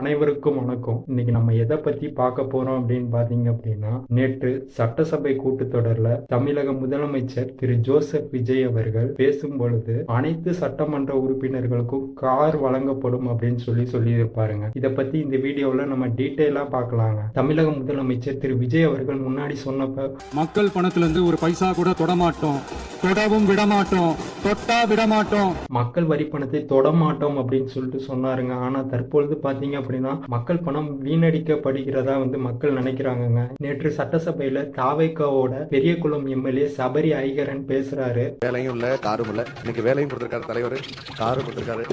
அனைவருக்கும் வணக்கம். இன்னைக்கு நம்ம எதை பத்தி பார்க்க போறோம் அப்படின்னு பாத்தீங்க அப்படின்னா, நேற்று சட்டசபை கூட்டத்தொடர்ல தமிழக முதலமைச்சர் திரு ஜோசப் விஜய் அவர்கள் பேசும் பொழுது அனைத்து சட்டமன்ற உறுப்பினர்களுக்கும் கார் வழங்கப்படும் அப்படின்னு சொல்லியிருப்பாருங்க. இதை பத்தி இந்த வீடியோல நம்ம டீட்டெயிலா பார்க்கலாங்க. தமிழக முதலமைச்சர் திரு விஜய் அவர்கள் முன்னாடி சொன்னப்ப, மக்கள் பணத்துல இருந்து ஒரு பைசா கூட தொடமாட்டோம், தொடவும் விடமாட்டோம், தொட்டா விடமாட்டோம், மக்கள் வரி பணத்தை தொடமாட்டோம் அப்படின்னு சொல்லிட்டு சொன்னாருங்க. ஆனா தற்பொழுது பாத்தீங்க அப்படின்னா மக்கள் பணம் வீணடிக்கப்படுகிறதா மக்கள் நினைக்கிறாங்கங்க. நேற்று சட்டசபையில தாவேக்காவோட பெரியகுளம் எம்எல்ஏ சபரி ஐகரன் பேசுறாரு. வேலையும் இல்ல, காரும் இல்ல. இன்னைக்கு வேலையும் கொடுத்திருக்காரு தலைவர், காரும் கொடுத்திருக்காரு.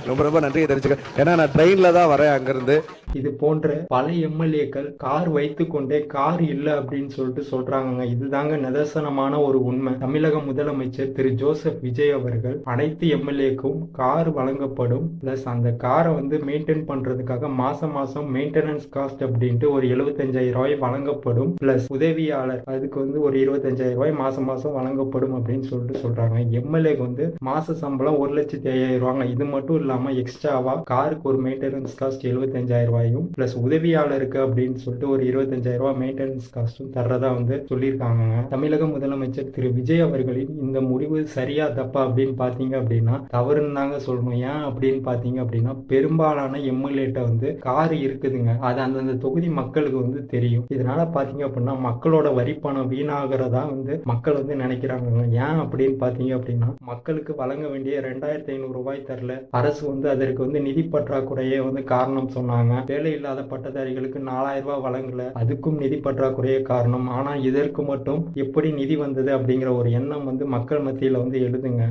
ரொம்ப ரொம்ப நன்றியை தெரிஞ்சுக்க. ஏன்னா நான் ட்ரெயின்ல தான் வரேன் அங்கிருந்து. இது போன்ற பல எம்எல்ஏக்கள் கார் வைத்து கொண்டே கார் இல்ல அப்படின்னு சொல்லிட்டு சொல்றாங்க. இதுதாங்க நிதர்சனமான ஒரு உண்மை. தமிழக முதலமைச்சர் திரு ஜோசப் விஜய் அவர்கள் அனைத்து எம்எல்ஏக்கும் கார் வழங்கப்படும், பிளஸ் அந்த காரை மெயின்டைன் பண்றதுக்காக மாசம் மாசம் மெயின்டெனன்ஸ் காஸ்ட் அப்படின்ட்டு ஒரு 75,000 ரூபாய் வழங்கப்படும், பிளஸ் உதவியாளர் அதுக்கு ஒரு 25,000 ரூபாய் மாசம் மாசம் வழங்கப்படும் அப்படின்னு சொல்லிட்டு சொல்றாங்க. எம்எல்ஏக்கு மாச சம்பளம் 1,05,000 ரூபாங்க. இது மட்டும் இல்லாம எக்ஸ்ட்ராவா காருக்கு ஒரு மெயின்டெனன்ஸ் காஸ்ட் 75,000 ரூபாயும் பிளஸ் உதவியாளருக்கு அப்படின்னு சொல்லிட்டு ஒரு 25,000 ரூபாய் மெயின்டெனன்ஸ் காஸ்டும் தர்றதா சொல்லியிருக்காங்க. தமிழக முதலமைச்சர் திரு விஜய் அவர்களின் இந்த முடிவு சரியா தப்பா அப்படின்னு பாத்தீங்க அப்படின்னா தவறுன்னு தாங்க சொல்லணும். ஏன் அப்படின்னு பாத்தீங்க அப்படின்னா பெரும்பாலான எம்எல்ஏட்ட கார் இருக்குதுங்க. அது அந்தந்த தொகுதி மக்களுக்கு தெரியும். இதனால பாத்தீங்க அப்படின்னா மக்களோட வரி பணம் வீணாகிறதா மக்கள் நினைக்கிறாங்க. ஏன் அப்படின்னு பாத்தீங்க அப்படின்னா மக்களுக்கு வழங்க வேண்டிய 2,500 ரூபாய் தரல. அரசு அதற்கு நிதி பற்றாக்குறையே காரணம் சொன்னாங்க. வேலை இல்லாத பட்டதாரிகளுக்கு 4,000 ரூபாய் வழங்கல, அதுக்கும் நிதி பற்றாக்குறையே காரணம். ஆனா இதற்கு மட்டும் எப்படி நிதி வந்தது அப்படிங்கிற ஒரு எண்ணம் மக்கள் மத்தியில எழுதுங்க.